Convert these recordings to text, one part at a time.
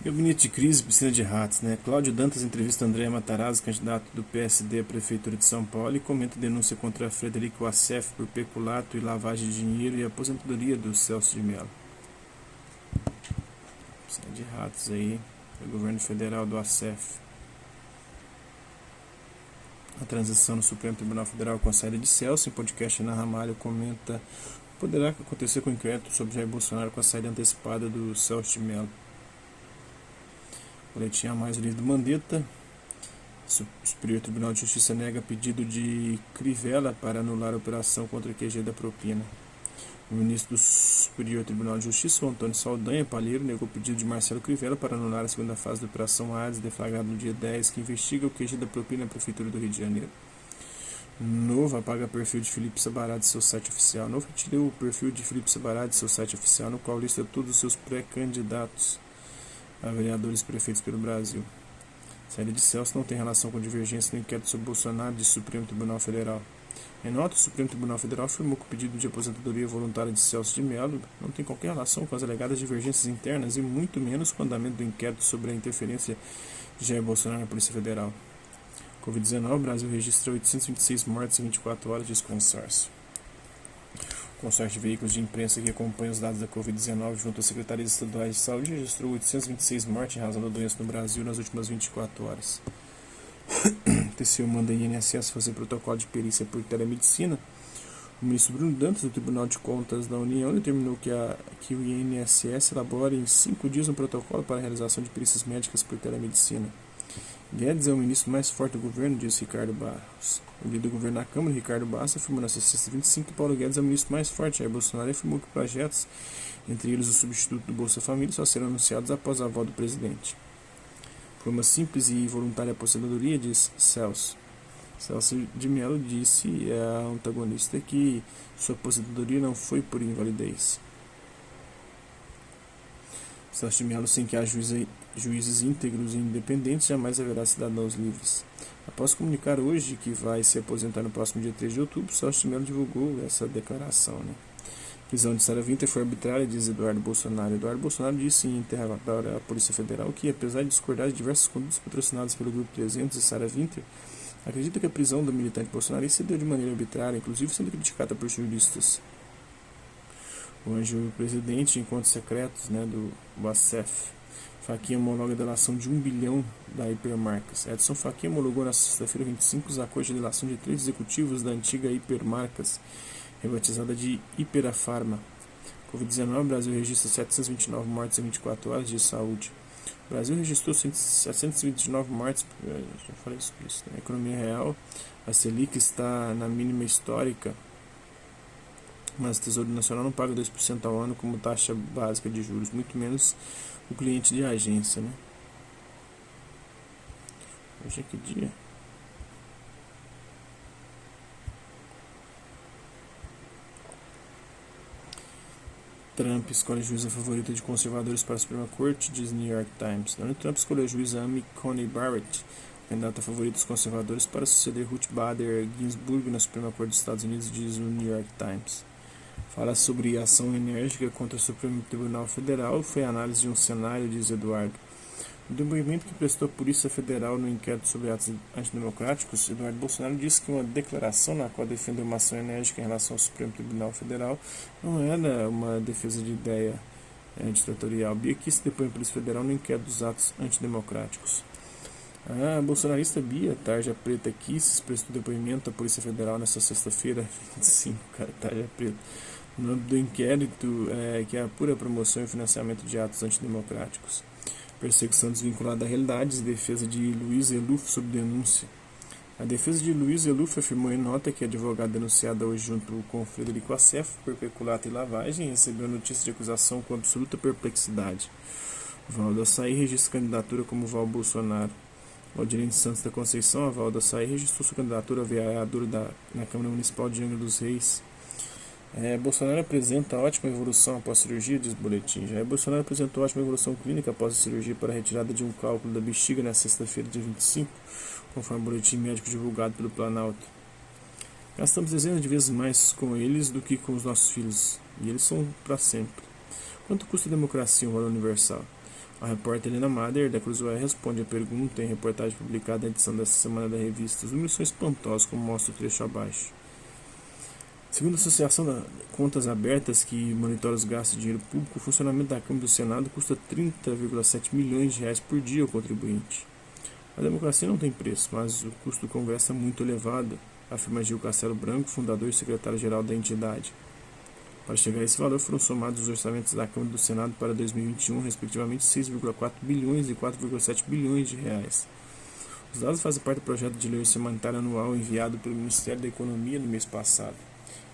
Gabinete de crise, piscina de ratos, né? Cláudio Dantas entrevista André Matarazzo, candidato do PSD à Prefeitura de São Paulo, e comenta denúncia contra Frederico Assef por peculato e lavagem de dinheiro e aposentadoria do Celso de Mello. Piscina de ratos aí, do governo federal do Assef. A transição no Supremo Tribunal Federal com a saída de Celso. Em podcast, Ana Ramalho comenta o que poderá acontecer com o inquérito sobre Jair Bolsonaro com a saída antecipada do Celso de Mello. Boletim a mais, o livro do Mandetta. O Superior Tribunal de Justiça nega pedido de Crivella para anular a operação contra o QG da propina. O ministro do Superior Tribunal de Justiça, o Antônio Saldanha Palheiro, negou o pedido de Marcelo Crivella para anular a segunda fase da Operação Hades, deflagrada no dia 10, que investiga o QG da propina na Prefeitura do Rio de Janeiro. Novo apaga perfil de Felipe Sabará de seu site oficial. Novo retirou o perfil de Felipe Sabará de seu site oficial, no qual lista todos os seus pré-candidatos a vereadores e prefeitos pelo Brasil. A saída de Celso não tem relação com divergência no inquérito sobre Bolsonaro de Supremo Tribunal Federal. Em nota, o Supremo Tribunal Federal afirmou que o pedido de aposentadoria voluntária de Celso de Mello não tem qualquer relação com as alegadas divergências internas e muito menos com o andamento do inquérito sobre a interferência de Jair Bolsonaro na Polícia Federal. Covid-19, o Brasil registra 826 mortes em 24 horas, diz consórcio. O consórcio de veículos de imprensa que acompanha os dados da Covid-19 junto às secretarias estaduais de saúde registrou 826 mortes em razão da doença no Brasil nas últimas 24 horas. O TCU manda a INSS fazer protocolo de perícia por telemedicina. O ministro Bruno Dantas, do Tribunal de Contas da União, determinou que o INSS elabore em 5 dias um protocolo para a realização de perícias médicas por telemedicina. Guedes é o ministro mais forte do governo, disse Ricardo Barros. O líder do governo na Câmara, Ricardo Barros, afirmou nesta sexta 25 que Paulo Guedes é o ministro mais forte. Jair Bolsonaro afirmou que projetos, entre eles o substituto do Bolsa Família, só serão anunciados após a volta do presidente. Foi uma simples e voluntária aposentadoria, diz Celso. Celso de Mello disse à antagonista que sua aposentadoria não foi por invalidez. Celso de Mello, sem que haja juízes íntegros e independentes, jamais haverá cidadãos livres. Após comunicar hoje que vai se aposentar no próximo dia 3 de outubro, Celso de Mello divulgou essa declaração. A prisão de Sarah Winter foi arbitrária, diz Eduardo Bolsonaro. Eduardo Bolsonaro disse em interrogatório à Polícia Federal que, apesar de discordar de diversas condutas patrocinadas pelo Grupo 300 e Sarah Winter, acredita que a prisão do militante bolsonarista se deu de maneira arbitrária, inclusive sendo criticada por juristas. Hoje o presidente, em encontros secretos do Assef. Fachin homologa a delação de 1 bilhão da Hipermarcas. Edson Fachin homologou na sexta-feira 25 os acordos de delação de 3 executivos da antiga Hipermarcas, rebatizada de Hiperafarma. Covid-19, o Brasil registra 729 mortes em 24 horas de saúde. O Brasil registrou 729 mortes, já falei sobre isso, na economia real. A Selic está na mínima histórica, mas o Tesouro Nacional não paga 2% ao ano como taxa básica de juros, muito menos o cliente de agência. Hoje é que dia? Trump escolhe juíza favorita de conservadores para a Suprema Corte, diz New York Times. Donald Trump escolheu a juíza Amy Coney Barrett, candidata favorita dos conservadores, para suceder Ruth Bader Ginsburg na Suprema Corte dos Estados Unidos, diz o New York Times. Fala sobre ação enérgica contra o Supremo Tribunal Federal. Foi a análise de um cenário, diz Eduardo. No depoimento que prestou a Polícia Federal no inquérito sobre atos antidemocráticos, Eduardo Bolsonaro disse que uma declaração na qual defendeu uma ação enérgica em relação ao Supremo Tribunal Federal não era uma defesa de ideia ditatorial. Bia Kicis depois a Polícia Federal no inquérito dos atos antidemocráticos. A bolsonarista Bia Tarja Preta Kicis prestou depoimento à Polícia Federal nesta sexta-feira, 25, Tarja Preta, no âmbito do inquérito que apura a promoção e financiamento de atos antidemocráticos. Perseguição desvinculada à realidade, defesa de Luiz Eluf sob denúncia. A defesa de Luiz Eluf afirmou em nota que a advogada denunciada hoje junto com Frederico Assef por peculato e lavagem recebeu notícia de acusação com absoluta perplexidade. Valdo Açaí registra candidatura como Val Bolsonaro. Valdirene Santos da Conceição, a Valdo Açaí, registrou sua candidatura a vereadora na Câmara Municipal de Angra dos Reis. Bolsonaro apresenta ótima evolução após cirurgia, diz o boletim. Jair Bolsonaro apresentou ótima evolução clínica após a cirurgia para a retirada de um cálculo da bexiga na sexta-feira, dia 25, conforme o boletim médico divulgado pelo Planalto. Gastamos dezenas de vezes mais com eles do que com os nossos filhos, e eles são para sempre. Quanto custa a democracia, um valor universal? A repórter Helena Mader, da Cruzoé, responde a pergunta em reportagem publicada na edição desta semana da revista. Os números são espantosos, como mostra o trecho abaixo. Segundo a Associação de Contas Abertas, que monitora os gastos de dinheiro público, o funcionamento da Câmara e do Senado custa 30,7 milhões de reais por dia ao contribuinte. A democracia não tem preço, mas o custo do Congresso é muito elevado, afirma Gil Castelo Branco, fundador e secretário-geral da entidade. Para chegar a esse valor, foram somados os orçamentos da Câmara e do Senado para 2021, respectivamente 6,4 bilhões e 4,7 bilhões de reais. Os dados fazem parte do projeto de lei orçamentária anual enviado pelo Ministério da Economia no mês passado.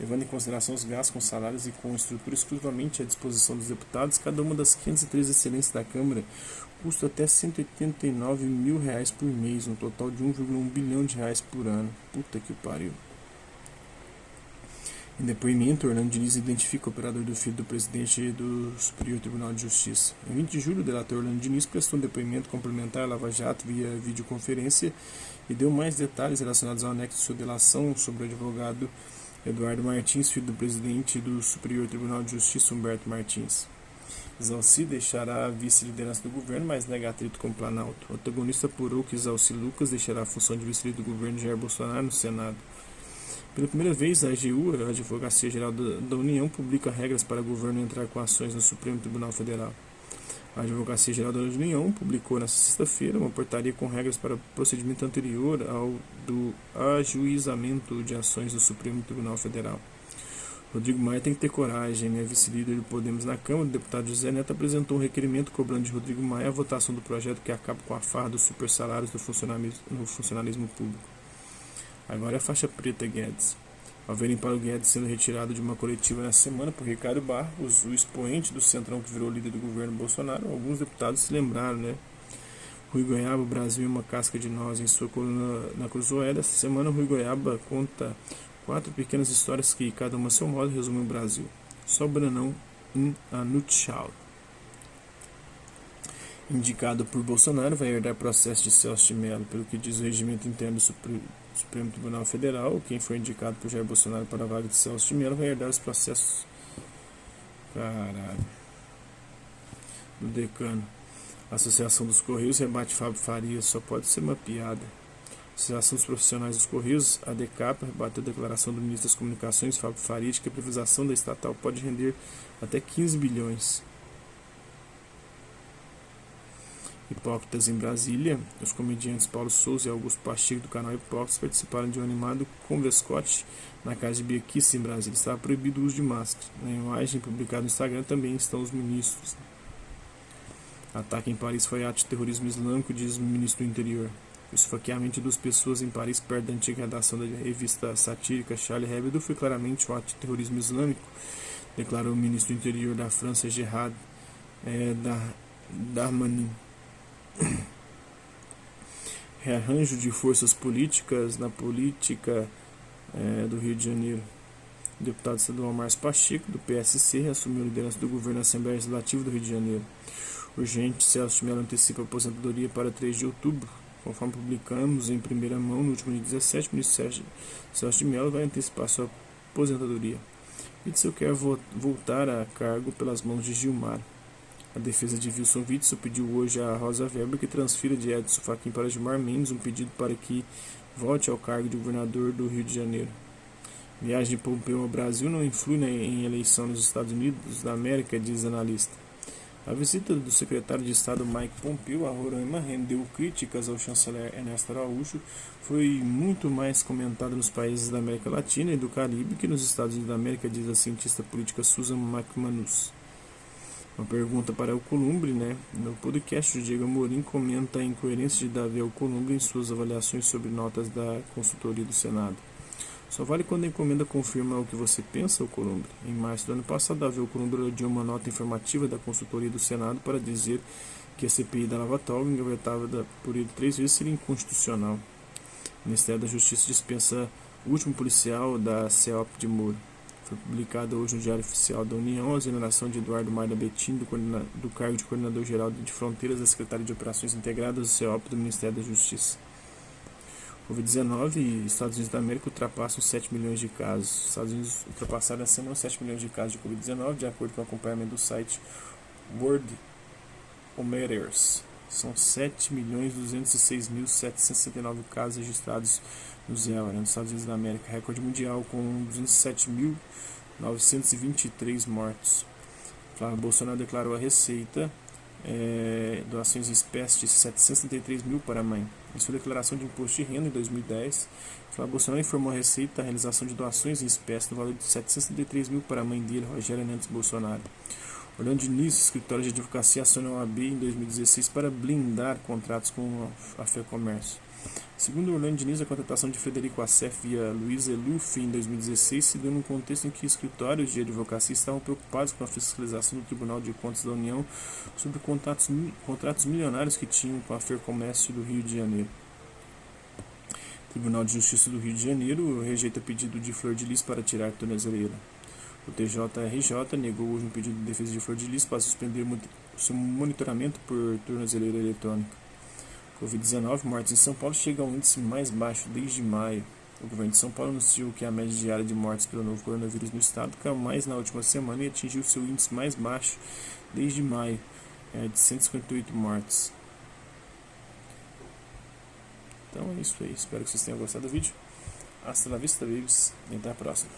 Levando em consideração os gastos com salários e com estrutura exclusivamente à disposição dos deputados, cada uma das 503 excelências da Câmara custa até R$ 189 mil por mês, um total de 1,1 bilhão de reais por ano. Puta que pariu. Em depoimento, Orlando Diniz identifica o operador do filho do presidente do Superior Tribunal de Justiça. Em 20 de julho, o delator Orlando Diniz prestou um depoimento complementar à Lava Jato via videoconferência e deu mais detalhes relacionados ao anexo de sua delação sobre o advogado Eduardo Martins, filho do presidente do Superior Tribunal de Justiça, Humberto Martins. Isalci deixará a vice-liderança do governo, mas nega atrito com o Planalto. O antagonista apurou que Isalci Lucas deixará a função de vice-líder do governo de Jair Bolsonaro no Senado. Pela primeira vez, a AGU, a Advocacia Geral da União, publica regras para o governo entrar com ações no Supremo Tribunal Federal. A Advocacia Geral da União publicou nesta sexta-feira uma portaria com regras para o procedimento anterior ao do ajuizamento de ações do Supremo Tribunal Federal. Rodrigo Maia tem que ter coragem, né? Vice-líder do Podemos na Câmara, o deputado José Neto apresentou um requerimento cobrando de Rodrigo Maia a votação do projeto que acaba com a farra dos supersalários no funcionalismo público. Agora é a faixa preta, Guedes. Ao verem Paulo Guedes sendo retirado de uma coletiva na semana por Ricardo Barros, o expoente do Centrão que virou líder do governo Bolsonaro, alguns deputados se lembraram, né? Rui Goiaba, o Brasil é uma casca de nós, em sua coluna na Cruzoé. Esta semana, Rui Goiaba conta 4 pequenas histórias que, cada uma a seu modo, resumem o Brasil. Só o Branão in a nutshell. Indicado por Bolsonaro, vai herdar processo de Celso de Mello, pelo que diz o regimento interno do Supremo Tribunal Federal. Quem foi indicado por Jair Bolsonaro para a vaga de Celso de Mello vai herdar os processos do decano. A Associação dos Correios rebate Fábio Farias, só pode ser uma piada. A Associação dos Profissionais dos Correios, a ADECAP, rebateu a declaração do ministro das Comunicações, Fábio Farias, de que a privatização da estatal pode render até 15 bilhões. Hipócritas em Brasília, os comediantes Paulo Souza e Augusto Pacheco do canal Hipócritas participaram de um animado converscote na casa de Bia Kicis em Brasília. Estava proibido o uso de máscara. Na imagem publicada no Instagram também estão os ministros. Ataque em Paris foi ato de terrorismo islâmico, diz o ministro do Interior. O esfaqueamento de 2 pessoas em Paris, perto da antiga redação da revista satírica Charlie Hebdo, foi claramente um ato de terrorismo islâmico, declarou o ministro do Interior da França, Gerard Darmanin. Rearranjo de forças políticas na política do Rio de Janeiro. O deputado estadual Márcio Pacheco, do PSC, assumiu a liderança do governo na Assembleia Legislativa do Rio de Janeiro. Urgente, Celso de Mello antecipa a aposentadoria para 3 de outubro. Conforme publicamos em primeira mão, no último dia 17, o ministro Celso de Mello vai antecipar sua aposentadoria. Witzel quer voltar a cargo pelas mãos de Gilmar. A defesa de Wilson Witzel pediu hoje a Rosa Weber que transfira de Edson Fachin para Gilmar Mendes um pedido para que volte ao cargo de governador do Rio de Janeiro. Viagem de Pompeu ao Brasil não influi em eleição nos Estados Unidos da América, diz analista. A visita do secretário de Estado Mike Pompeo a Roraima rendeu críticas ao chanceler Ernesto Araújo. Foi muito mais comentada nos países da América Latina e do Caribe que nos Estados Unidos da América, diz a cientista política Susan McManus. Uma pergunta para Alcolumbre, né? No podcast, o Diego Amorim comenta a incoerência de Davi Alcolumbre em suas avaliações sobre notas da consultoria do Senado. Só vale quando a encomenda confirma o que você pensa, Alcolumbre. Em março do ano passado, Davi Alcolumbre elogiou uma nota informativa da consultoria do Senado para dizer que a CPI da Lava Toga, engavetada por ele 3 vezes, seria inconstitucional. O Ministério da Justiça dispensa o último policial da CEOP de Moro. Foi publicada hoje no Diário Oficial da União a exoneração de Eduardo Maida Betim do cargo de Coordenador-Geral de Fronteiras da Secretaria de Operações Integradas do CEOP do Ministério da Justiça. Covid-19 e Estados Unidos da América ultrapassam 7 milhões de casos. Os Estados Unidos ultrapassaram essa semana 7 milhões de casos de Covid-19, de acordo com o acompanhamento do site World Ometers. São 7.206.769 casos registrados no ZEL, nos Estados Unidos da América. Recorde mundial com 207.923 mortos. Flávio Bolsonaro declarou a receita doações em espécie de 773 mil para a mãe. Em sua declaração de imposto de renda em 2010, Flávio Bolsonaro informou a Receita a realização de doações em espécie no valor de 773 mil para a mãe dele, Rogéria Nantes Bolsonaro. Orlando Diniz, escritório de advocacia, acionou a OAB em 2016 para blindar contratos com a FEComércio. Segundo Orlando Diniz, a contratação de Frederico Assef via Luiz Eluf em 2016 se deu num contexto em que escritórios de advocacia estavam preocupados com a fiscalização do Tribunal de Contas da União sobre contratos milionários que tinham com a FEComércio do Rio de Janeiro. O Tribunal de Justiça do Rio de Janeiro rejeita pedido de Flor de Lis para tirar tornozeleira. O TJRJ negou hoje um pedido de defesa de Flor de Lis para suspender o seu monitoramento por tornozeleira eletrônica. Covid-19, mortes em São Paulo chega ao índice mais baixo desde maio. O governo de São Paulo anunciou que a média diária de mortes pelo novo coronavírus no estado caiu mais na última semana e atingiu seu índice mais baixo desde maio, de 158 mortes. Então é isso aí. Espero que vocês tenham gostado do vídeo. Hasta la vista, babies. E até a próxima.